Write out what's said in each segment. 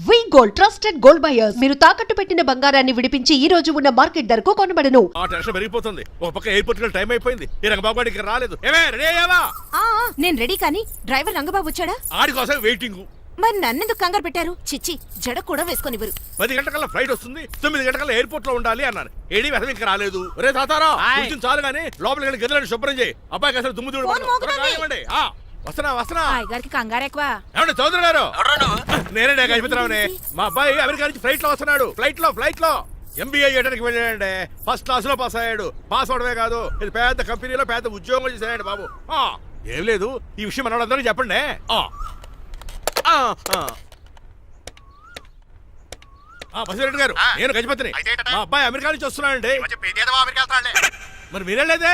వి gold trusted gold buyers మీరు తాకట్టు పెట్టిన బంగారాన్ని విడిపించి ఈ రోజు ఉన్న మార్కెట్ ధరకు కొనబడను. ఆ టెన్షన్ పెరిగిపోతుంది. ఒక పక్క ఎయిర్పోర్ట్ కి టైం అయిపోయింది. ఈ రంగబాబు గారికి రాలేదు. ఏమే రెడీ అయ్యావా? నేను రెడీ కానీ డ్రైవర్ రంగబాబు వచ్చాడా? ఆడి కోసం వెయిటింగ్. మరి నన్నెందుకు కంగారు పెట్టారు? చిచ్చి జడ కూడా వేసుకొనివ్వరు. 10 గంటకల్లా ఫ్లైట్ వస్తుంది, 9 గంటకల్లా ఎయిర్పోర్ట్ లో ఉండాలి అన్నాను. ఏడీ వెధవ ఇంకా రాలేదు. రే తాతారా కూర్చుని చాలు గానీ లోపలికి వెళ్ళి గదిలో శుభ్రం చేయి. అబ్బాయికి అసలు దుమ్ము దూడు వస్తున్నా. గారికి కంగారు ఎక్కువ. ఏమండి చౌదరి గారు? నేనే గజపతిరావునే. మా అబ్బాయి అమెరికా నుంచి ఫ్లైట్ లో వస్తున్నాడు. ఫ్లైట్ లో MBA చేయడానికి వెళ్ళాడండి. ఫస్ట్ క్లాస్ లో పాస్ అయ్యాడు. పాస్ అవడమే కాదు, ఇది పెద్ద కంపెనీలో పెద్ద ఉద్యోగం చేశాడు బాబు. ఏం లేదు, ఈ విషయం మనోళ్ళందరికీ చెప్పండి. బసిరెడ్డి గారు, నేను గజపతిని. మా అబ్బాయి అమెరికా నుంచి వస్తున్నాడండి. మరి మీరేలేదే?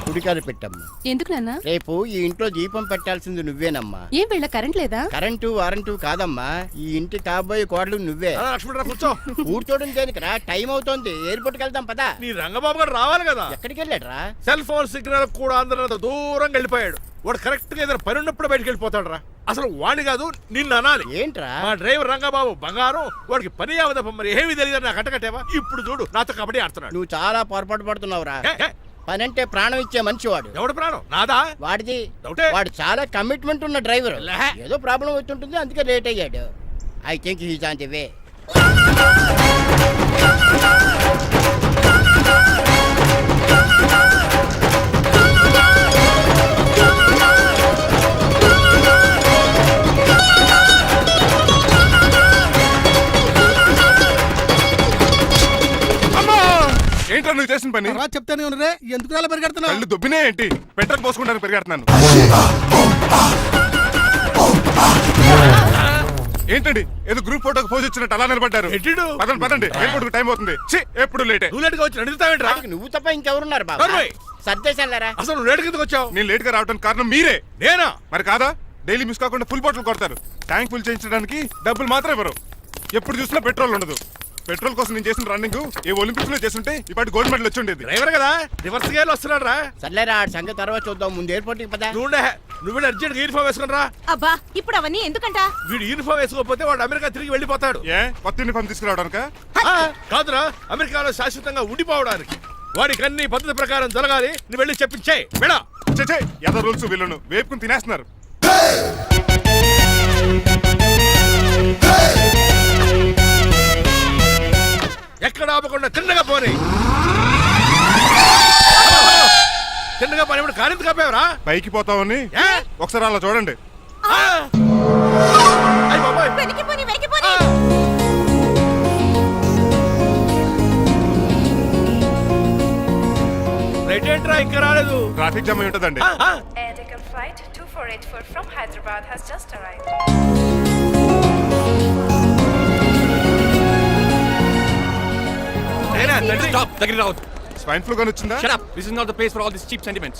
గుడికారు పెట్టమ్మా. ఎందుకు నాన్న? రేపు ఈ ఇంట్లో దీపం పెట్టాల్సింది నువ్వేనమ్మా. ఏం వీళ్ళ కరెంట్ లేదా? కరెంటు వారంటూ కాదమ్మా, ఈ ఇంటి కాబోయే కోడలు నువ్వే. లక్ష్మణరావు కూర్చో. కూర్చోడం దేనికిరా? టైం అవుతోంది, ఎయిర్పోర్ట్ కి వెళ్దాం పదా. నీ రంగబాబు గారు రావాలి కదా. ఎక్కడికి వెళ్ళాడురా? సెల్ ఫోన్ సిగ్నల్ కూడా అందరూ దూరంగా వెళ్ళిపోయాడు. వాడు కరెక్ట్ గా ఏదైనా పని ఉన్నప్పుడు బయటకు వెళ్ళిపోతాడు రా. అసలు వాణి కాదు, నిన్ను అనాలి. ఏంట్రా? మా డ్రైవర్ రంగబాబు బంగారం. వాడికి పని అవదప్ప, మరి ఏమీ తెలియదు. నాకు కట్టకట్టేవా? ఇప్పుడు చూడు, నాతో కబడ్డీ ఆడుతున్నాడు. నువ్వు చాలా పొరపాటు పడుతున్నావురా. పని అంటే ప్రాణం ఇచ్చే మనిషి వాడు. ఎవడు ప్రాణం? నాదా? వాడిది. డౌటే. వాడు చాలా కమిట్మెంట్ ఉన్న డ్రైవర్. ఏదో ప్రాబ్లం అవుతుంటుంది, అందుకే లేట్ అయ్యాడు. I think he's on the way. ఏంట్రా నువ్వు చేసిన పని? చెప్తానే ఉన్నరే, ఎందుకు అలా పరిగెడుతున్నావు? కళ్ళు దుబ్బినే ఏంటి? పెట్రోల్ పోసుకుంటాను పరిగెడుతున్నాను. ఏంటండి ఏదో గ్రూప్ ఫోటోకి పోజ్ ఇచ్చినట్టు అలా నిలబడ్డారు? పదండి, ఎయిర్పోర్ట్ టైం అవుతుంది. ఎప్పుడు లేటే. నువ్వు లేట్గా వచ్చి అడుగుతావేంట్రా? నువ్వు తప్ప ఇంకెవరున్నారు బాబా? సర్దేశారా? అసలు నువ్వు లేట్ కిందకు వచ్చావు. నేను లేట్ గా రావడానికి కారణం మీరే. నేనా? మరి కాదా? డైలీ మిస్ కాకుండా ఫుల్ బాటిల్ కొడతారు. ట్యాంక్ ఫుల్ చేయించడానికి డబ్బులు మాత్రం ఇవ్వరు. ఎప్పుడు చూసినా పెట్రోల్ ఉండదు. పెట్రోల్ కోసం నేను చేసిన రన్నింగ్ ఏ ఒలింపిక్స్ లో చేస్తుంటే ఇప్పటి గోల్డ్ మెడల్ వచ్చి ఉండేది. డ్రైవర్ కదా, రివర్స్ గేర్ వస్తున్నాడు రా. సర్లేరా, ఆ సంగతి తర్వాత చూద్దాం, ముందు ఎయిర్పోర్ట్ కి పదా. నువ్వు అర్జెంట్ యూనిఫామ్ వేసుకుని రా. అబ్బా, ఇప్పుడు అవన్నీ ఎందుకంట? వీడు యూనిఫామ్ వేసుకోకపోతే వాడు అమెరికా తిరిగి వెళ్ళిపోతాడు. ఏ కొత్త యూనిఫామ్ తీసుకురావడానికా? కాదురా, అమెరికాలో శాశ్వతంగా ఉండిపోవడానికి. వాడికి అన్ని పద్ధతి ప్రకారం జరగాలి. నువ్వు వెళ్ళి చెప్పించే మేడా. ఏదో రూల్స్ వీళ్ళను వేపుకుని తినేస్తున్నారు. ఎక్కడ ఆపకుండా తిన్నగా పోనీ. తిన్నగా పని కారింత కాపేవరా? పైకి పోతావని ఒకసారి అలా చూడండి. రైట్ ఏంట్రా ఇంకా రాలేదు? ట్రాఫిక్ జామ్ అయి ఉంటదండి. Flight 2484 from Hyderabad has just arrived. Stop! Take it out. Swine flu గాని వచ్చిందా? Shut up. This is not the place for all these cheap sentiments.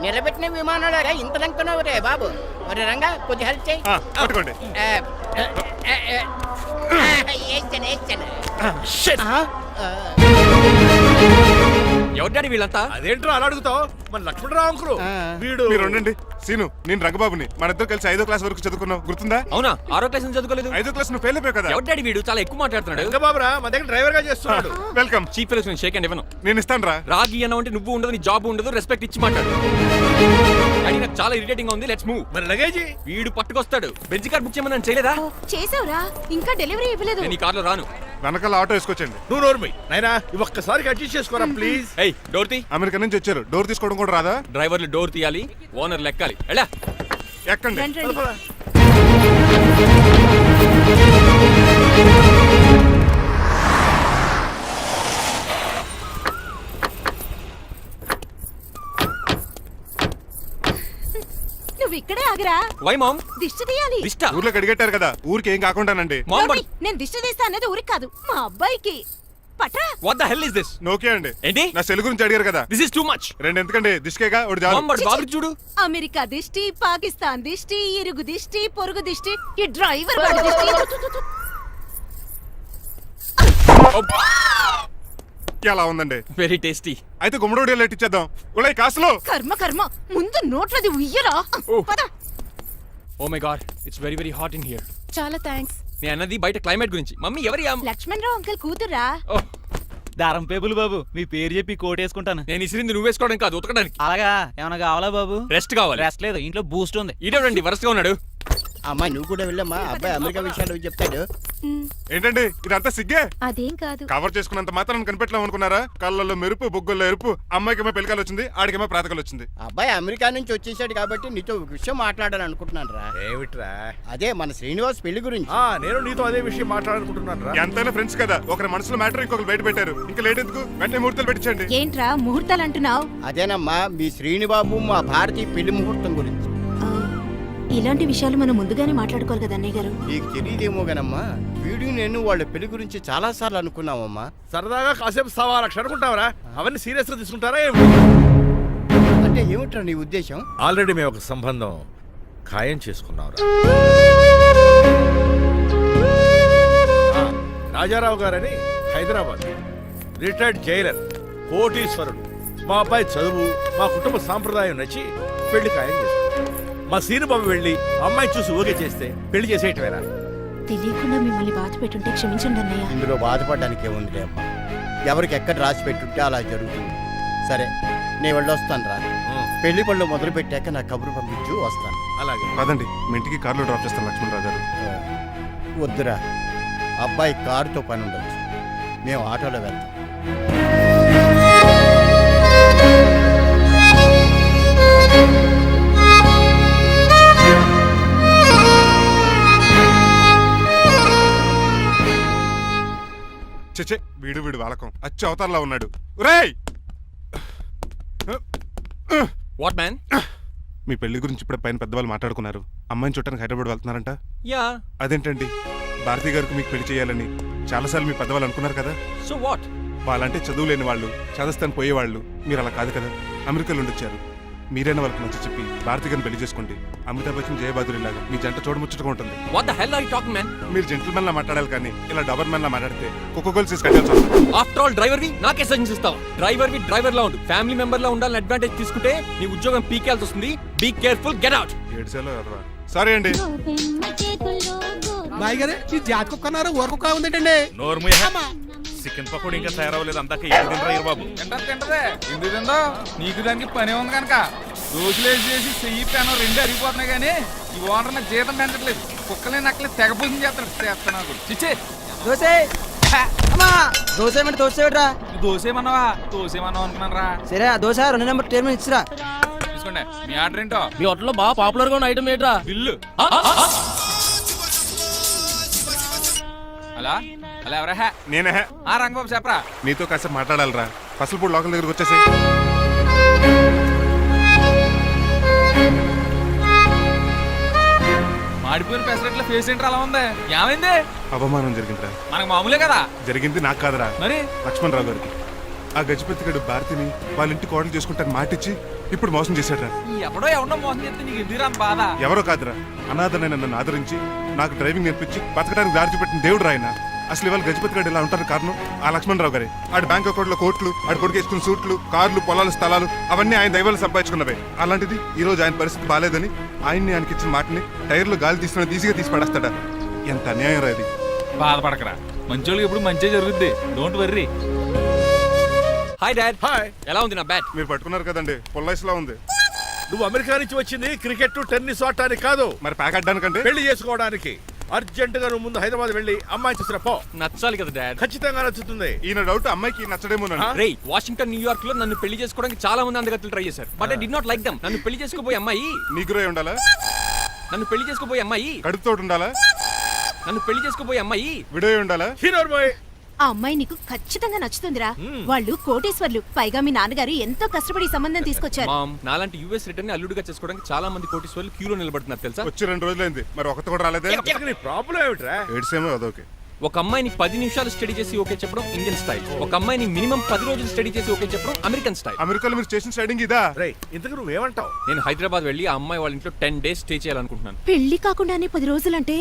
నిలబెట్టిన విమానాలు ఇంత లంకున్నావు రే బాబు. మరి రంగా కొంచెం హెల్ప్ చేయి. పట్టుకోండి. ఎవరి డాడీ వీళ్ళంతా? అదేంట్రా అలా అడుగుతావు? మన లక్ష్మణరావు అంకులు వీడు. మీరు ఉండండి. సీను, నేను రంగబాబుని. మన ఇద్దరు కలిసి 5వ క్లాస్ వరకు చదువుకున్నాం, గుర్తుందా? అవునా? 6వ క్లాస్ చదువుకోలేదు. 5వ క్లాస్ నువ్వు ఫెయిల్ అయిపోయావు కదా. ఎవరి డాడీ వీడు? చాలా ఎక్కువ మాట్లాడుతున్నాడు. రంగబాబురా, మన దగ్గర డ్రైవర్ గా చేస్తున్నాడు. వెల్కమ్. చీఫ్ ఫెలోస్ నేను షేక్ హ్యాండ్ ఇవ్వను. నేను ఇస్తాను రా. రాగి అన్న అంటే నువ్వు ఉండదు, నీ జాబ్ ఉండదు, రెస్పెక్ట్ ఇచ్చి మాట్లాడు. డాడీ నాకు చాలా ఇరిటేటింగ్ గా ఉంది. Let's move. మరి లగేజీ వీడు పట్టుకొస్తాడు. బెంజ్ కార్ బుక్ చేయమని చేయలేదా? చేసావురా, ఇంకా డెలివరీ ఇవ్వలేదు. నేను ఈ కార్లో రాను. వెనకాల ఆటో వేసుకొచ్చండి. నువ్వు నోర్మి నైనా, ఒక్కసారి అడ్జస్ట్ చేసుకోరా ప్లీజ్. ఏయ్, డోర్ తీ. అమెరికా నుంచి వచ్చారు, డోర్ తీసుకోవడం కూడా రాదా? డ్రైవర్లు డోర్ తీయాలి, ఓనర్ లెక్కాలి. ఎలా ఎక్కండి. నువ్వు ఇక్కడే ఆగరా. Why mom? దిష్టి తీయాలి. దిష్ట? ఊర్లో కడిగట్టారు కదా, ఊరికి ఏం కాకుండానండి. నేను దిష్టి తీస్తా అనేది ఊరికి కాదు, మా అబ్బాయికి. పట్రా. What the hell is this? నోకే అండి. ఏంటి? నా సెల్ గురించి అడిగారు కదా. This is too much. రెండు ఎందుకండి, దిష్కేగా ఒకటి చాలు. బాబు చూడు. అమెరికా దిష్టి, పాకిస్తాన్ దిష్టి, ఇరుగు దిష్టి, పొరుగు దిష్టి, ఈ డ్రైవర్ వాడి దిష్టి. ఎలా ఉందండి? Very tasty. అయితే గుమ్మడి లైట్ ఇచ్చేద్దాం. ఉలై కాసులో కర్మ కర్మ ముందు నోట్లది ఉయ్యరా పద. Oh my god, it's very very hot in here. చాలా థ్యాంక్స్. నేను అన్నది బయట క్లైమేట్ గురించి. మమ్మీ ఎవరి లక్ష్మణ్ రావు అంకుల్ కూతురా. దారం పేపులు బాబు, మీ పేరు చెప్పి కోట్ వేసుకుంటాను. నేను ఇసిరింది నువ్వు వేసుకోవడం కాదు, ఉతకడానికి. అలాగా ఏమైనా కావాలా బాబు? రెస్ట్ కావాలి. రెస్ట్ లేదు, ఇంట్లో బూస్ట్ ఉంది. ఇదేవండి వరుసగా ఉన్నాడు. అమ్మాయి నువ్వు కూడా వెళ్ళమ్మా, అబ్బాయి అమెరికా విషయాలు చెప్తాడు. ఏంటండి ఇదంతా సిగ్గే? అదేం కాదు. కవర్ చేసుకున్నంత మాత్రం కనిపెట్టలేం అనుకున్నారా? కళ్ళల్లో మెరుపు, బొగ్గుల్లో ఎరుపు. అమ్మాయికేమో పెళ్ళికాలు వచ్చింది, ఆడికేమో ప్రాతకాలు వచ్చింది. అబ్బాయి అమెరికా నుంచి వచ్చేసాడు కాబట్టి నీతో ఒక విషయం మాట్లాడాలని అనుకుంటున్నాను రా. ఏమిట్రా? అదే మన శ్రీనివాస్ పెళ్లి గురించి. నేను నీతో అదే విషయం మాట్లాడాలనుకుంటున్నాను రా. ఎంతైనా ఫ్రెండ్స్ కదా, ఒకరి మనసులో మ్యాటర్ ఇంకొకరు బయట పెట్టారు. ఇంకా లేట్ ఎందుకు, వెంటనే ముహూర్తాలు పెట్టించండి. ఏంట్రా ముహూర్తాలు అంటున్నావు? అదేనమ్మా మీ శ్రీనిబాబు మా భారతి పెళ్లి ముహూర్తం గురించి. ఇలాంటి విషయాలు మనం ముందుగానే మాట్లాడుకోవాలి కదా అన్నయ్య గారు. నీకు తెలియదేమో గనమ్మా, వీడియో నేను వాళ్ళ పెళ్లి గురించి చాలా సార్లు అనుకున్నామమ్మా. సరదాగా కాసేపు సవా లక్ష అనుకుంటావరా? అవన్నీ సీరియస్ గా తీసుకుంటారా ఏమి? అంటే ఏమిట్రా నీ ఉద్దేశం? ఆల్రెడీ మేము ఒక సంబంధం ఖాయం చేసుకున్నావురా. రాజారావు గారని హైదరాబాద్ రిటైర్డ్ జైలర్, కోటీశ్వరుడు. మా అబ్బాయి చదువు, మా కుటుంబ సాంప్రదాయం నచ్చి పెళ్లి ఖాయం చేసుకున్నాం. మా సీనుబాబు వెళ్ళి అమ్మాయి చూసి ఓకే చేస్తే పెళ్లి చేసేయటమేనా? తెలియకుండా మిమ్మల్ని బాధ పెట్టుంటే క్షమించండి అన్నయ్య. ఇందులో బాధపడడానికి ఏముందిలే అమ్మా, ఎవరికి ఎక్కడ రాసి పెట్టుంటే అలా జరుగుతుంది. సరే నేను వెళ్ళొస్తాను రా. పెళ్లి పళ్ళు మొదలు పెట్టాక నా కబురు పంపించు, వస్తాను. అలాగే. పదండి, మీ ఇంటికి కార్లో డ్రాప్ చేస్తాను లక్ష్మణరావు గారు. వద్దురా, అబ్బాయి కారుతో పని ఉండొచ్చు, మేము ఆటోలో వెళ్తాం. చచ్చే, వీడు వాలకం అచ్చు అవతారంలో ఉన్నాడు. ఒరేయ్, వాట్ మ్యాన్? మీ పెళ్లి గురించి ఇప్పుడు పైన పెద్దవాళ్ళు మాట్లాడుకున్నారు. అమ్మాయిని చూడటానికి హైదరాబాద్ వెళ్తున్నారంట. యా. అదేంటండి, భారతి గారికి మీకు పెళ్లి చేయాలని చాలాసార్లు మీ పెద్దవాళ్ళు అనుకున్నారు కదా. So what? వాళ్ళంటే చదువు లేని వాళ్ళు, చదస్తాను పోయేవాళ్ళు. మీరు అలా కాదు కదా, అమెరికాలో ఉండొచ్చారు. మీరైనా వాళ్ళకి మంచి చెప్పి భారతి గారిని పెళ్లి చేసుకోండి. అమితాబ్ బచ్చన్, జయబాదురి లాగా మీ జంట చూడముచ్చటగా ఉంటుంది. What the hell are you talking man? మీరు జెంటిల్మెన్ లా మాట్లాడాలి కానీ ఇలా డబర్ మెన్ లా మాట్లాడితే కుక్క గోల్స్ కట్టాల్సి వస్తుంది. ఆఫ్టర్ ఆల్ డ్రైవర్ వి నాకే సజెషన్ ఇస్తావా? డ్రైవర్ లా ఉండు, ఫ్యామిలీ మెంబర్ లా ఉండాలని అడ్వాంటేజ్ తీసుకుంటే నీ ఉద్యోగం పీకేల్సి వస్తుంది. Be careful, get out. ఏడ్చాలో కదరా. సారీ అండి. బాయ్ గారే ఈ జాతి కుక్కన్నారు ఊరకుక్క ఉందేంటండి? చికెన్ పకోడీ ఇంకా తయారవ్వలేదు, అందాక ఏం తినరా బాబు? తింటదే ఎందుకు తిందో, నీకు దానికి పని ఉంది కనుక. దోశలేసి చెయ్యి పెనం రెండు అరిగిపోతున్నాయి కానీ ఈ ఓనర్ నాకు జీతం పెంచట్లేదు. కుక్కలే నక్కలే తెగ పూజం చేస్తాడు. చిచ్చే దోశ దోశ దోశరా దోసేమన్నావా? దోసేమన్నావు అనుకున్నాను రా. సరే, ఆ దోశ 2 నెంబర్ టేబుల్ ఇచ్చిరా. తీసుకోండి. మీ ఆర్డర్ ఏంటో? మీ హోటల్లో బాగా పాపులర్ గా ఉన్న ఐటమ్ ఏంట్రా? బిల్లు. అలా అలా ఎవరా? నేనే. ఆ రంగబాబు చెప్పరా. నీతో కాసేపు మాట్లాడాలరా. పసలపూడి లోకల్ దగ్గరకు వచ్చేసి. మాడిపోయిన పెసరట్ల ఫేస్ ఏంటర్ అలా ఉంది? ఏమైంది? అవమానం జరిగిందిరా. మనకు మామూలే కదా. జరిగింది నాకు కాదురా, మరి లక్ష్మణరావు గారికి. ఆ గజపతిగడు భారతిని వాళ్ళ ఇంటి కోడలు చేసుకుంటాను మాటిచ్చి ఇప్పుడు మోసం చేశాడ్రా. ఎవడో మోసం చేస్తే నీకు ఎందుకు బాధ? ఎవరో కాదురా, అనాథనైన నన్ను ఆదరించి నాకు డ్రైవింగ్ నేర్పించి బతకడానికి దారి చూపెట్టిన దేవుడు రాయన. అసలు ఇవాళ గజపతి గడు ఇలా ఉంటారు కారణం ఆ లక్ష్మణరావు గారే. ఆడి బ్యాంక్ అకౌంట్ లో కోట్లు, ఆడి కొడుకు వేసుకున్న సూట్లు, కార్లు, పొలాలు, స్థలాలు అవన్నీ ఆయన దైవాలు సంపాదించుకున్నవే. అలాంటిది ఈ రోజు ఆయన పరిస్థితి బాలేదని ఆయన్ని ఇచ్చిన మాటని టైర్లు గాలి తీసుకుని ఈజీగా తీసి పడేస్తాడా? ఎంత అన్యాయం రా ఇది. బాధపడకరా, మంచోళ్ళకి ఎప్పుడు మంచి జరుగుద్ది. Don't worry. Hi dad. Hi. ఎలా ఉంది నా బ్యాట్? మీరు పట్టుకున్నారు కదండి, పొల్లైస్లా ఉంది. నువ్వు అమెరికా నుంచి వచ్చింది క్రికెట్, టెన్నిస్ ఆడటానికి కాదు, మరి ప్యాక్ అడ్డానికంటే పెళ్లి చేసుకోవడానికి. అర్జెంట్ గా నువ్వు ముందు హైదరాబాద్ వెళ్ళి అమ్మాయి చూసిన పో. నచ్చాలి కదా డాడ్. ఖచ్చితంగా నచ్చుతుంది. ఈయన డౌట్ అమ్మాయికి నచ్చడేమోనండి. రే, వాషింగ్టన్, న్యూయార్క్ లో నన్ను పెళ్లి చేసుకోవడానికి చాలా మంది అందగత్తలు ట్రై చేశారు. But I did not like them. నన్ను పెళ్లి చేసుకోబోయే అమ్మాయి నీగురై ఉండాలా? నన్ను పెళ్లి చేసుకోబోయే అమ్మాయి కడుపుతోటి ఉండాలా? నన్ను పెళ్లి చేసుకోబోయే అమ్మాయి విడోయి ఉండాలా? హీరోర్ బాయ్. ఆ అమ్మాయి నీకు ఖచ్చితంగా నచ్చుతుందిరా. వాళ్ళు కోటేశ్వర్లు, పైగా మీ నాన్నగారు ఎంతో కష్టపడి ఈ సంబంధం తీసుకొచ్చారు. మామ్, నాలాంటి యుఎస్ రిటర్న్ ని అల్లుడిగా చేసుకోవడానికి చాలా మంది కోటీశ్వర్లు క్యూలో నిలబడుతున్నారు తెలుసా? వచ్చి 2 రోజులైంది, మరి ఒకటి కూడా రాలేదే. నీ ప్రాబ్లం ఏమిట్రా? ఏడ్సేమో అదొకే. ఒక అమ్మాయిని 10 నిమిషాలు స్టడీ చేసి ఓకే చెప్పడం ఇండియన్ స్టైల్. ఒక అమ్మాయిని మినిమం 10 రోజులు స్టడీ చేసి ఓకే చెప్పడం అమెరికన్ స్టైల్. అమెరికాలో మీరు స్టేషన్ స్టైడింగ్ ఇదా? రేయ్, ఇంతకు నువ్వేమంటావు? నేను హైదరాబాద్ వెళ్ళి ఆ అమ్మాయి వాళ్ళ ఇంట్లో 10 days స్టే చేయాలనుకుంటున్నాను. పెళ్లి కాకుండానే 10 రోజులంటే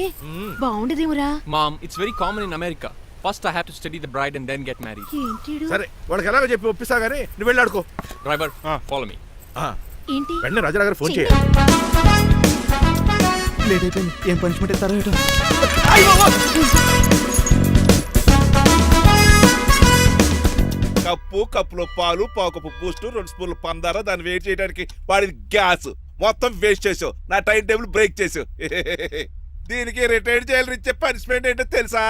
బాగుండదేమురా? Mom, it's very common in America. First I have to study the bride and then get married. ఏంటిడు? సరే వాళ్ళకి ఎలాగో చెప్పి ఒప్పిస్తా గానీ నువ్వు వెళ్ళి ఆడుకో. Driver follow me. ఏంటి? వెంటనే రాజా గారు ఫోన్ చెయ్యి. చేయాలి. లేట్ అయిపోయింది. ఏం పనిష్మెంట్ ఇస్తారో ఏటో. కప్పు కప్పులో పాలు పావుకప్పు బూస్ట్ 2 స్పూన్లు పందార దాన్ని వెయిట్ చేయడానికి వాడి గ్యాస్ మొత్తం వేస్ట్ చేసావు. నా టైం టేబుల్ బ్రేక్ చేసావు. దీనికి రిటైర్డ్ జైలు ఇచ్చే పనిష్మెంట్ ఏంటో తెలుసా?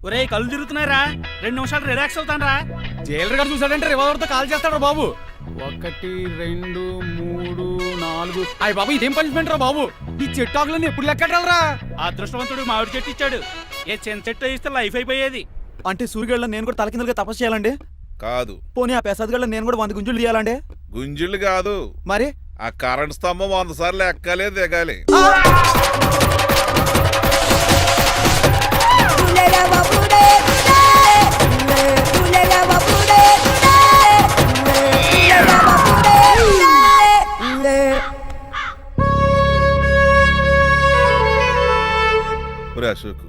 ఒరేయ్ కళ్ళు తిరుగుతున్నారా, 2 నిమిషాలు రిలాక్స్ అవుతాను రా. జైలర్ గారు చూసాడంటే రివాల్వర్తో కాల్ చేస్తాడు బాబు. 1 2 3 4 అయ్య బాబు ఇదేం పనిష్మెంట్ రా బాబు. ఈ చెట్టు ఆకులన్నీ ఎప్పుడు లెక్కట్టాలరా. అదృష్టవంతుడు మామిడి చెట్టు ఇచ్చాడు. ఏ చిన్న చెట్టు ఇస్తే లైఫ్ అయిపోయేది. అంటే సూర్యుగళ్ళ నేను కూడా తలకిందులుగా తపస్సు చేయాలండి? కాదు. పోనీ ఆ పెసాద్ నేను కూడా 100 గుంజులు తీయాలండి? గుంజులు కాదు, మరి ఆ కరెంట్ స్తంభం 100 సార్లు ఎక్కాలే దిగాలి. అశోక్,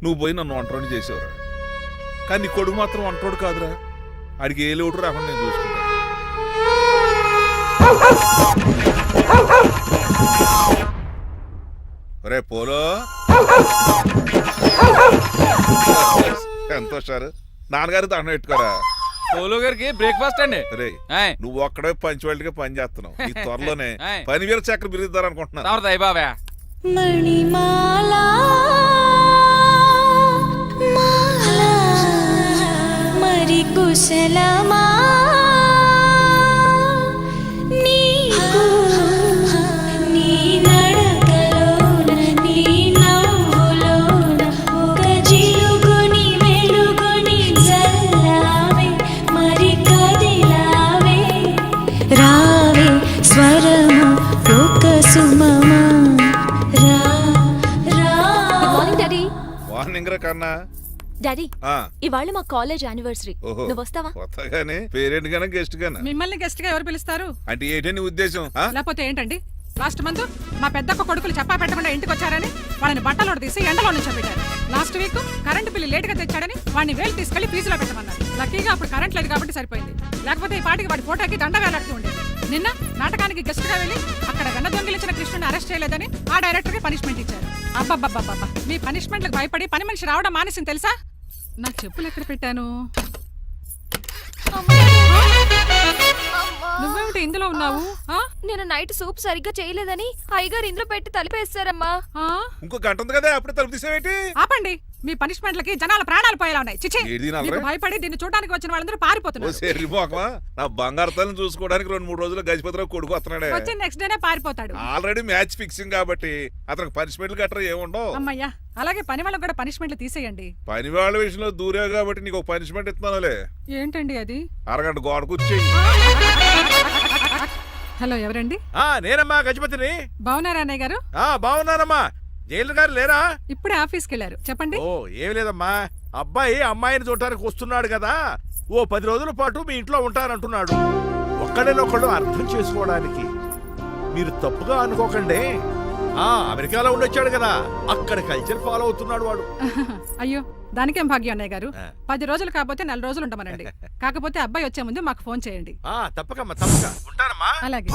నువ్వు పోయి నన్ను ఒంటరిని చేసేవరా, కానీ నీ కొడుకు మాత్రం ఒంటరోడు కాదురా. ఆడికి ఏ లోటు రాకుండా నేను చూసుకుంటా. రే పోలో, ఎంత వచ్చారు నాన్నగారు దండం పెట్టుకోరా. పోలో గారికి బ్రేక్ఫాస్ట్ అండి. రే నువ్వు ఒక్కడే పంచువాళ్ళగా పని చేస్తున్నావు. ఈ త్వరలోనే 10,000 చక్రం బిరుగుతారు అనుకుంటున్నా. బాబా మణిమాలా మరి కుశలమా నీకు నీ నడకలోన నీ నవ్వులోన ఒక జిలుగుని వెలుగుని జల్లావే మరి కదిలావే రావే స్వరము ఒక సుమమా. మార్నింగ్ రా కన్నా. డాడీ ఇవాళ మా కాలేజ్ యానివర్సరీ, నువ్వు వస్తావా? కొత్తగానే పేరెంట్ గానే గెస్ట్ గానా? మిమ్మల్ని గెస్ట్ గా ఎవరు పిలుస్తారు? అంటే ఏంటని ఉద్దేశం? లేకపోతే ఏంటండి, లాస్ట్ మంత్ మా పెద్దక్క కొడుకులు చెప్పా పెట్టకుండా ఇంటికి వచ్చారని వాళ్ళని బట్టలోడు తీసి ఎండలో నుంచోబెట్టారు. Last week current bill late గా తెచ్చాడని వాడిని వేలు తీసుకెళ్లి ఫీజులో పెట్టమన్నారు. లక్కీగా అప్పుడు కరెంట్ లేదు కాబట్టి సరిపోయింది, లేకపోతే ఈ పాటికి వాడి ఫోటోకి దండ వేలాడుతూ ఉండేది. నిన్న నాటకానికి గెస్ట్ గా వెళ్ళి అక్కడ వెన్న దొంగిలించిన కృష్ణుని అరెస్ట్ చేయలేదని ఆ డైరెక్టర్ కి పనిష్మెంట్ ఇచ్చారు. అబ్బబ్బబ్బబ్బా, మీ పనిష్మెంట్లకు భయపడి పని మనిషి రావడం మానేసింది తెలుసా? నా చెప్పులు ఎక్కడ పెట్టాను? నువ్వేమిటి ఇందులో ఉన్నావు? నేను నైట్ సూప్ సరిగ్గా చేయలేదని అయ్యగారు ఇందులో పెట్టి తలిపేస్తారమ్మా. ఇంకో గంట ఉంది కదా, అప్పుడు తలుపు తీసేవేంటి? ఆపండి, మీ పనిష్మెంట్లకి జనాల ప్రాణాలు పోయేలా ఉన్నాయి. చిచి, మీకు భయపడి దీన్ని చూడడానికి వచ్చిన వాళ్ళందరూ పారిపోతున్నారు. నా బంగారు తల్లిని చూసుకోవడానికి 2-3 రోజులు గజపతిరావు కొడుకు వస్తున్నాడే. వచ్చి నెక్స్ట్ డేనే పారిపోతాడు. ఆల్రెడీ మ్యాచ్ ఫిక్సింగ్ కాబట్టి అతనికి పనిష్మెంట్లు గట్రా ఏముండవు. అమ్మయ్యా, అలాగే పని వాళ్ళకి కూడా పనిష్మెంట్లు తీసేయండి. పని వాళ్ళ విషయంలో దూరే కాబట్టి నీకు ఒక పనిష్మెంట్ ఇస్తున్నానులే. ఏంటండి అది? అరగంట గోడ కూర్చేయి. హలో, ఎవరండి? నేనమ్మా గజపతిని. బాగున్నారా అన్నయ్య గారు? బాగున్నానమ్మా. జైలు గారు లేరా? ఇప్పుడే ఆఫీస్కి వెళ్ళారు. చెప్పండి. ఓ ఏమి లేదమ్మా, అబ్బాయి అమ్మాయిని చూడటానికి వస్తున్నాడు కదా, ఓ 10 రోజుల పాటు మీ ఇంట్లో ఉంటానంటున్నాడు. ఒక్కడేనొక్కడు అర్థం చేసుకోవడానికి మీరు తప్పుగా అనుకోకండి. అమెరికాలో ఉండొచ్చాడు కదా, అక్కడ కల్చర్ ఫాలో అవుతున్నాడు వాడు. అయ్యో, దానికేం భాగ్యం అన్నయ్య గారు. 10 రోజులు కాకపోతే 4 రోజులు ఉంటామనండి. కాకపోతే అబ్బాయి వచ్చే ముందు మాకు ఫోన్ చేయండి. తప్పకమ్మా, తప్పక ఉంటానమ్మా. అలాగే.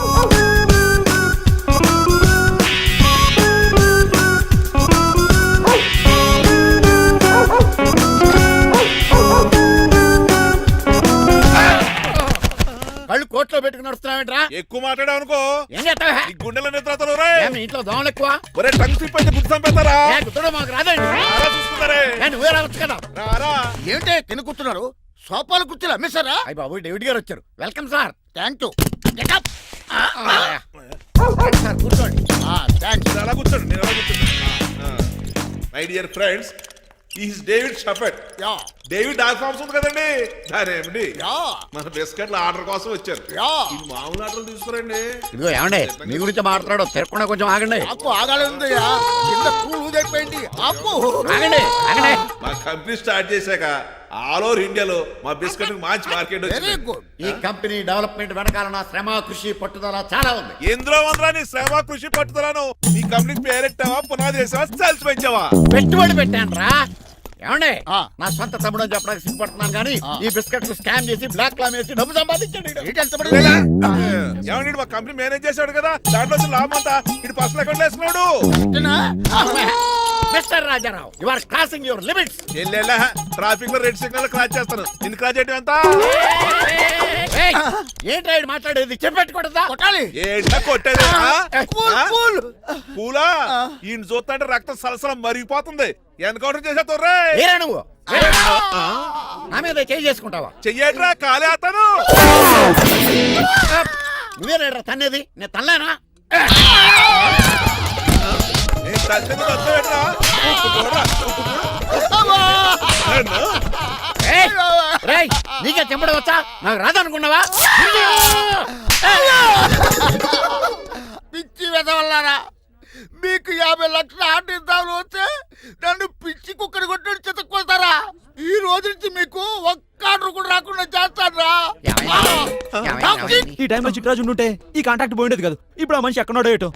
కళ్ళు కోట్లో పెట్టుకుని వస్తున్నావేంట్రా? ఎక్కువ మాట్లాడావు అనుకో ఏం చేస్తావా? గుండెల నిద్రతలు ఇంట్లో దోమలు ఎక్కువ. ఒరే టంగ్ స్లిప్ అయితే గుర్తు చంపేస్తారా? గుర్తుడు మాకు రాదండి. చూసుకుంటారే. నువ్వే రావచ్చు కదా. రారా. ఏంటే తిని కూర్చున్నారు? సోఫాలు కూర్చోలు అమ్మేశారా? అయ్యి బాబు, డేవిడ్ గారు వచ్చారు. Welcome sir. Thank you. Sir కూర్చోండి. అలా కూర్చోండి, నేను అలా కూర్చోండి. My dear friends, is David షఫెట్. డేవిడ్ డాగ్ ఫార్మ్స్ ఉంది కదండి, దానేమిటి మన బిస్కెట్ల ఆర్డర్ కోసం వచ్చారు. ఈ మామూలు ఆర్డర్లు తీసుకురండి. ఇదిగో ఏమండి, మీ గురించి మాట్లాడు, తిరగకుండా కొంచెం ఆగండి. మా కంపెనీ స్టార్ట్ చేశాక ఆల్ ఓవర్ ఇండియాలో మా బిస్కెట్ మంచి మార్కెట్ వచ్చింది. ఈ కంపెనీ డెవలప్మెంట్ వెనకాల నా శ్రమ, కృషి, పట్టుదల చాలా ఉంది. ఎందులో ఉందిరా నీ శ్రమ, కృషి, పట్టుదలను? ఈ కంపెనీ పేరెట్టావా, పునాది వేసావా, సేల్స్ పెంచావా? పెట్టుబడి పెట్టాను రా. ఏమండే నా సొంత తమ్ముడు అని చెప్పడానికి సిగ్గుపడుతున్నాను కానీ ఈ బిస్కెట్లు స్కామ్ చేసి బ్లాక్ లామ్ వేసి డబ్బు సంపాదించండి. ఏమండి మా కంపెనీ మేనేజ్ చేశాడు కదా, దాంట్లో లాభం అంతా ఇటు పర్సనల్ అకౌంట్ వేసుకున్నాడు. Mister Rajarao you are crossing your limits. Traffic లో రెడ్ సిగ్నల్ క్రాస్ చేస్తాను, నిన్ను క్రాస్ చేయడం ఎంత? ఏంటి ఆయన మాట్లాడేది చెప్పెట్టుకూడదా? కొట్టాలి. ఏంటా కొట్టేది? పూలా ఈయన చూస్తుంటే రక్తం సలసలం మరిగిపోతుంది. ఎన్కౌంటర్ చేసేతో ఏరా నువ్వు నా మీద చేయి చేసుకుంటావా? చెయ్యట్రా కాలే అతను. నువ్వేరా తన్నేది? నేను తనలేనా? నీకే చెంపడం వచ్చా? నాకు రాదనుకున్నావా? పిచ్చి వెదవల్లారా, మీకు 50 లక్షల ఆటిద్దాలు వచ్చే నన్ను పిచ్చి కుక్కడి కొట్టి చెతక్కొస్తారా? ఈ రోజు నుంచి మీకు ఒక్క ఆర్డర్ కూడా రాకుండా చేస్తారా? ఈ టైంలో చిట్రాజు ఉంటే ఈ కాంటాక్ట్ పోయిండేది కదా. ఇప్పుడు ఆ మనిషి ఎక్కడో ఏటో.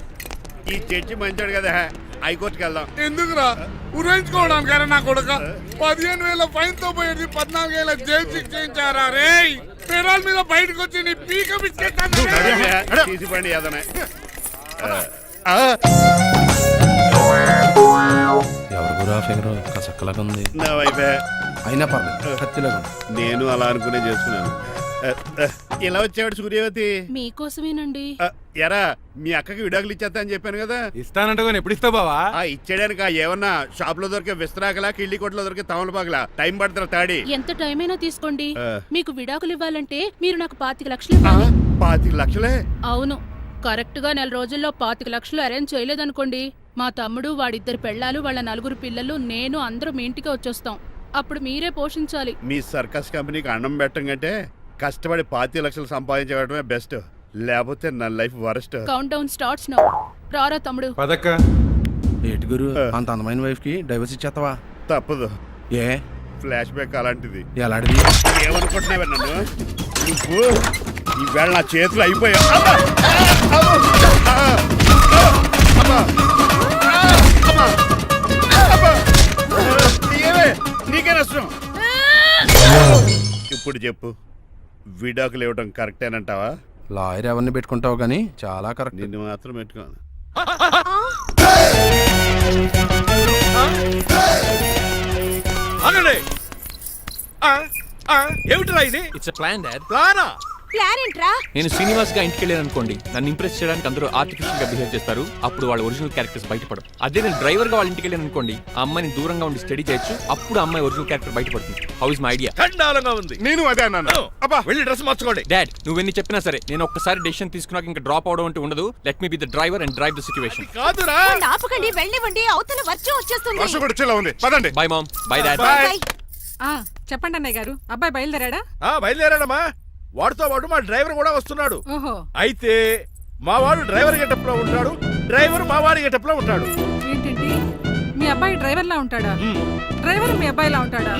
ఈ చర్చి మంచోడు కదా, హైకోర్టుకి వెళ్దాం. ఎందుకురా ఉరేంచుకోవడానికి నా కొడుక 15,000 ఫైన్ తో పోయేది 14 ఏళ్ళ జైలు శిక్ష చేయించారా రే? పెరాల్ మీద బయటకు వచ్చి నీ పీక తీసిపండి ఏదనే. ఎవరు గురా ఫిగర్ కసక్కలాగా ఉంది. నా వైపే అయినా పర్లేదు కత్తిలాగా. నేను అలా అనుకునే చేసుకున్నాను. ఇలా వచ్చాడు సూర్యవతి. మీకోసమేనండి. ఎరా మీ అక్కకి విడాకులు ఇచ్చేస్తా అని చెప్పాను కదా. ఇస్తానంటే ఎప్పుడు ఇస్తావు బావా? ఇచ్చేయడానికి ఏమన్నా షాప్ లో దొరికే విస్తరాకలా, కిళ్ళి కొట్లో దొరికే తమలపాకలా టైం పడుతున్నా తాడి. ఎంత టైం అయినా తీసుకోండి. మీకు విడాకులు ఇవ్వాలంటే మీరు నాకు 25 లక్షలు ఇవ్వాలి. 25 లక్షలే? అవును. కరెక్ట్ గా 4 రోజుల్లో 25 లక్షలు అరేంజ్ చేయలేదనుకోండి, మా తమ్ముడు, వాడిద్దరు పెళ్ళాలు, వాళ్ళ 4 పిల్లలు, నేను అందరూ మీ ఇంటికి వచ్చేస్తాం. అప్పుడు మీరే పోషించాలి. మీ సర్కస్ కంపెనీకి అన్నం పెట్టం కంటే కష్టపడి 25 లక్షలు సంపాదించడమే బెస్ట్. లేకపోతే నా life worst. Count down starts now. రారా తమ్ముడు. పదక్క. ఏటి గురు అంత అందమైన వైఫ్ కి డైవర్స్ ఇచ్చేస్తావా? తప్పదు. ఏ ఫ్లాష్ బ్యాక్ అలాంటిది. ఎలాంటిది? ఏమనుకుంటున్నావే నన్ను? నువ్వు ఈవేళ నా చేతులు అయిపోయా. నీకే నష్టం. ఇప్పుడు చెప్పు, విడాకులు ఇవ్వడం కరెక్టేనంటావా? లాయర్ ఎవరిని పెట్టుకుంటావు గానీ చాలా కరెక్ట్. నిన్ను మాత్రం పెట్టుకోను. ఏమిటిరా ఇది? It's plan dad. ప్లానా? ప్లాన్ ఏంట్రా? నేను శ్రీనివాస్ గా ఇంటికి వెళ్ళాను అనుకోండి, నన్ను ఇంప్రెస్ చేయడానికి అందరూ ఆర్టిఫిషియల్ గా బిహేవ్ చేస్తారు. అప్పుడు వాళ్ళ ఒరిజినల్ క్యారెక్టర్స్ బయటపడవు. అదే నేను డ్రైవర్ గా వాళ్ళ ఇంటికి వెళ్ళాను అనుకోండి, ఆ అమ్మాయిని దూరంగా ఉండి స్టడీ చేయొచ్చు. అప్పుడు అమ్మాయి ఒరిజినల్ క్యారెక్టర్ బయటపడుతుంది. How is my idea? ఖండాలంగా ఉంది. నేను అదే అన్నాను. అబ్బా వెళ్ళి డ్రెస్ మార్చుకోండి. డాడ్ నువ్వెన్ని చెప్పినా సరే నేను ఒక్కసారి డెసిషన్ తీసుకున్నాక ఇంకా డ్రాప్ అవడం అంటే ఉండదు. Let me be the driver and drive the situation. కాదురా, ఆపకండి, వెళ్ళివ్వండి. అవతల వర్షం వచ్చేస్తుంది. వర్షం కూడా వచ్చేలా ఉంది. పదండి. Bye mom. Bye dad. చెప్పండి అన్నయ్య గారు, అబ్బాయి బయలుదేరాడా? బయలుదేరాడమ్మా. వాడితో పాటు మా డ్రైవర్ కూడా వస్తున్నాడు. ఓహో. అయితే మా వాడు డ్రైవర్ గెటప్ లో ఉంటాడు, డ్రైవర్ మా వాడి గెటప్ లో ఉంటాడు. ఏంటండి, మీ అబ్బాయి డ్రైవర్ లా ఉంటాడా? డ్రైవర్ మీ అబ్బాయి లా ఉంటాడా?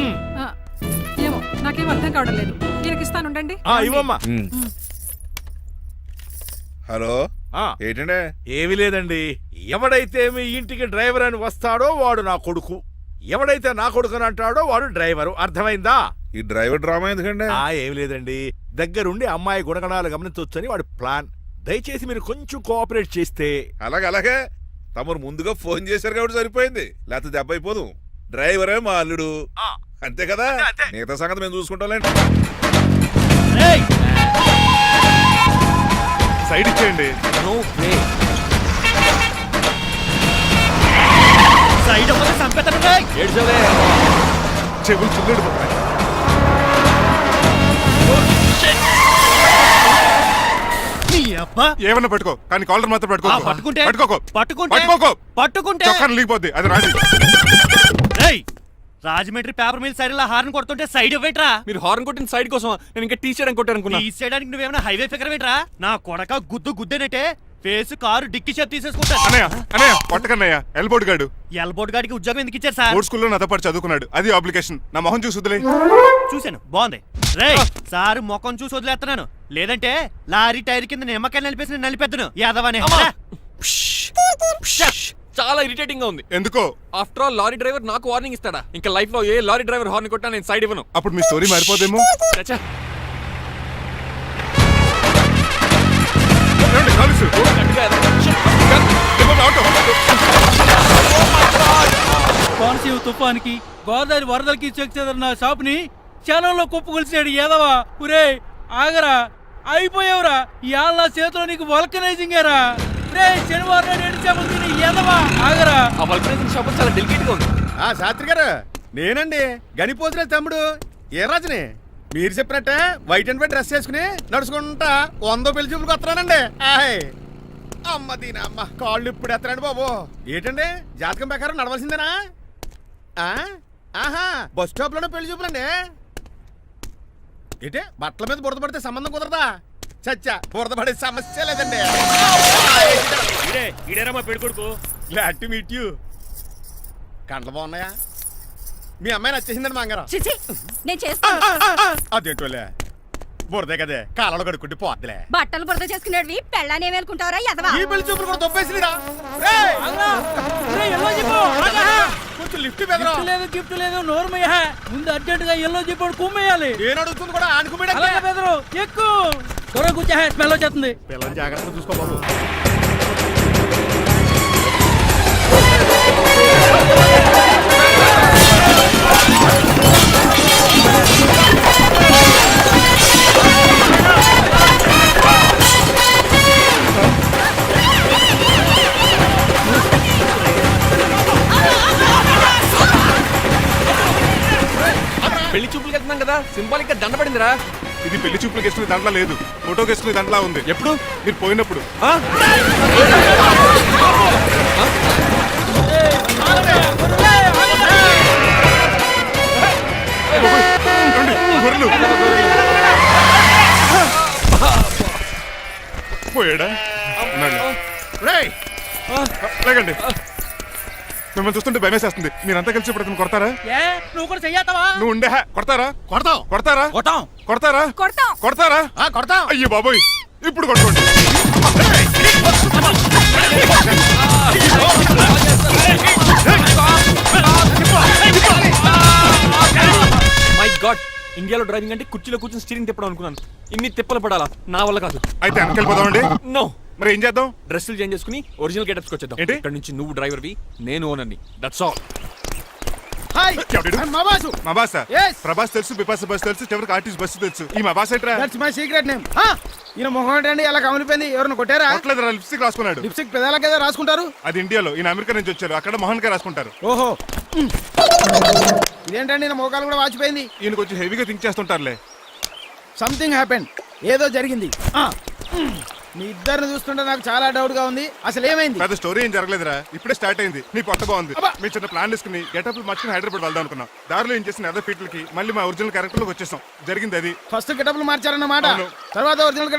ఏమో నాకేం అర్థం కావడం లేదు. ఈయనకి ఇస్తాను, ఉండండి. ఇవ్వమ్మా. హలో ఏంటంటే? ఏమీ లేదండి. ఎవడైతే మీ ఇంటికి డ్రైవర్ అని వస్తాడో వాడు నా కొడుకు, ఎవడైతే నా కొడుకు అని అంటాడో వాడు డ్రైవరు. అర్థమైందా? ఈ డ్రైవర్ డ్రామా ఎందుకండి? ఏమి లేదండి, దగ్గరుండి అమ్మాయి గుణగణాలు గమనించవచ్చని వాడి ప్లాన్. దయచేసి మీరు కొంచెం కోఆపరేట్ చేస్తే. అలాగే తమరు ముందుగా ఫోన్ చేశారు కాబట్టి సరిపోయింది, లేకపోతే దెబ్బ అయిపోదు. డ్రైవరే మా అల్లుడు, అంతే కదా. మిగతా సంగతి మేము చూసుకుంటాంలేండి. సైడ్ ఇచ్చేయండి. No way. సైడ్ అవ్వదు సంపేతనుగా. ఏడ్చవే. చెవులు చిల్లుడు పోతాయి. ఏమన్నా పట్టుకో, కానీ కాలర్ మాత్రం పట్టుకోకు. చొక్కాను లీగిపోద్ది, అది Raju. Rajahmundry paper mill side horn కొడుతుంటే సైడ్ ఇవ్వేట్రా? మీరు హార్న్ కొట్టిన సైడ్ కోసం నేను ఇంకా టీ షర్ట్ కొట్టాను. తీసేయడానికి నువ్వేమైనా హైవే ఫిగర్ వేట్రా? నా కొడక గుద్దేనట్టే ఫేస్ కారు డిక్కి షేప్ తీసేసుకుంటా. అన్నయ్య పట్టకన్నయ్య. ఎల్బోర్డ్ గాడు. ఎల్బోర్డ్ గాడికి ఉద్యోగం ఎందుకు ఇచ్చారు సార్? బోర్డ్ స్కూల్లో నాతో పాటు చదువుకున్నాడు, అది అప్లికేషన్. నా మొహం చూసి వదిలే. చూశాను, బాగుంది. రే సార్ మొఖం చూసి వదిలేస్తున్నాను, లేదంటే లారీ టైర్ కింద నిమ్మకాయ నలిపేసి నలిపేద్దును యాదవనే. చాలా ఇరిటేటింగ్ గా ఉంది. ఎందుకో? ఆఫ్టర్ ఆల్ లారీ డ్రైవర్ నాకు వార్నింగ్ ఇస్తాడా? ఇంకా లైఫ్ లో ఏ లారీ డ్రైవర్ హార్న్ కొట్టా నేను సైడ్ ఇవ్వను. అప్పుడు మీ స్టోరీ మారిపోదేమో. చచ్చా. ఏమండి, కాలుసు? గట్టిగా ఎదగ. ఇవ్వండి, ఆటో. కోనసీమ తుఫానికి గోదావరి వరదలకి చెక్ చెదరిన షాప్ని క్షణంలో కుప్పగొలిసాడు ఏదవా. ఒరే ఆగరా, అయిపోయావురా. ఇవాళ నా చేతిలో నీకు వల్కనైజింగ్ రా. రే శనివారం నాడు ఏడిచామంది ఏదవా, ఆగరా. ఆ వల్కనైజింగ్ షాప్ చాలా డెలికేట్ గా ఉంది. శాస్త్రి గారు, నేనండి గనిపోతున్న తమ్ముడు ఏ రాజుని. మీరు చెప్పినట్టే వైట్ అండ్ వైట్ డ్రెస్ వేసుకుని నడుచుకుంటా 100 పెళ్లి చూపులకు వస్తున్నానండి. అమ్మ దీనమ్మ, కాళ్ళు ఇప్పుడు ఎత్తరండి బాబు. ఏంటండి జాతకం ప్రకారం నడవలసిందేనా? ఆహా, బస్ స్టాప్ లోనే పెళ్లి చూపులండి. ఏంటి బట్టల మీద బురద పడితే సంబంధం కుదరదా? చచ్చా, బురద పడే సమస్య లేదండి. ఇడేరా మా పెళ్లి కొడుకు. Glad to meet you. కండ్లు బాగున్నాయా? మీ అమ్మాయి నచ్చేసిందండి మంగారం. నేను చేస్తాను. అదేంటోలే, బురదే కదే, కాలంలో కడుక్కుంటే పోద్దులే. బట్టలు బురద చేసుకునేవి పెళ్ళాన్ని ఏమేలుకుంటావరా ఎదవా. ఈ పెళ్లి చూపులు కూడా దొబ్బేసిరా. కొంచెం లిఫ్ట్ బెదరా. లేదు గిఫ్ట్ లేదు, నోర్మయ్య. ముందు అర్జెంట్ గా ఎల్లో చెప్పాడు కుమ్మేయాలి. నేను అడుగుతుంది కూడా ఆనుకుమేడ. బెదరు ఎక్కువ త్వరగా కూర్చో, స్మెల్ వచ్చేస్తుంది. పిల్లలు జాగ్రత్తగా చూసుకో బాబు. పెళ్లి చూపులకి వెళ్తున్నాం కదా, సింబాలిక్ గా దండ పడిందిరా. ఇది పెళ్లి చూపులకు వేసుకునే దాంట్లో లేదు, ఫోటోకి వేసుకునే దాంట్లో ఉంది. ఎప్పుడు? మీరు పోయినప్పుడు. గొర్రెలు పోయాడా? లేకండి, మిమ్మల్ని చూస్తుంటే భయమేసేస్తుంది. మీరంతా కలిసి ఇప్పుడు కొడతారా? నువ్వు కూడా చెయ్యతావా? నువ్వు ఉండే కొడతారా? కొడతాం కొడతారా? కొట్టాం. కొడతారా? కొడతాం. కొడతారా? కొడతాం. అయ్యో బాబోయ్, ఇప్పుడు కొట్టుకోండి. మై గాడ్, ఇండియాలో డ్రైవింగ్ అంటే కుర్చీలో కూర్చొని స్టీరింగ్ తిప్పడం అనుకున్నాను. ఇన్ని తిప్పలు పడాలా? నా వల్ల కాదు. అయితే వెనకెళ్ళిపోదామండి. నో. మరి ఏం చేద్దాం? డ్రెస్సులు చేంజ్ చేసుకుని ఒరిజినల్ గెటప్స్కి వచ్చేద్దాం. ఏంటి? ఇక్కడ నుంచి నువ్వు డ్రైవర్వి, నేను ఓనర్ని. That's all. హాయ్, ఎవడు? మా బాసు. మా బాస్. Yes. ప్రభాస్ తెలుసు, బిపాస బస్ తెలుసు, చివరికి ఆర్టిస్ట్ బస్సు తెలుసు. ఈ మా బాస్ ఏంట్రా? That's my secret name. ఈయన మొహం ఏంటండి అలా కమిలిపోయింది? ఎవరిని కొట్టారా? కొట్టలేదురా, లిప్స్టిక్ రాసుకున్నాడు. లిప్స్టిక్ పెదాల కదా రాసుకుంటారు. అది ఇండియాలో, ఈయన అమెరికా నుంచి వచ్చారు. అక్కడ మోహన్ గారు రాసుకుంటారు. ఓహో, ఇదేంటండి నా మోకాలు కూడా వాచిపోయింది. ఈయన కొంచెం హెవీగా థింక్ చేస్తుంటారులే. సంథింగ్ హ్యాపెన్, ఏదో జరిగింది. మీ ఇద్దరిని చూస్తుంటే నాకు చాలా డౌట్ గా ఉంది. అసలు ఏమైంది? పెద్ద స్టోరీ ఏం జరగలేదురా, ఇప్పుడే స్టార్ట్ అయింది. నీ పొట్ట బాగుంది. మీ చిన్న ప్లాన్ వేసుకుని గెటప్లు మార్చుకుని హైదరాబాద్ వెళ్దాం అనుకున్నాం. దారిలో ఏం చేసిన అదర్ ఫీట్లకి మళ్ళీ మా ఒరిజినల్ క్యారెక్టర్ లోకి వచ్చేసాం. జరిగింది అది. ఫస్ట్ గెటప్లు మార్చారన్నమాట, అవును. తర్వాత ఒరిజినల్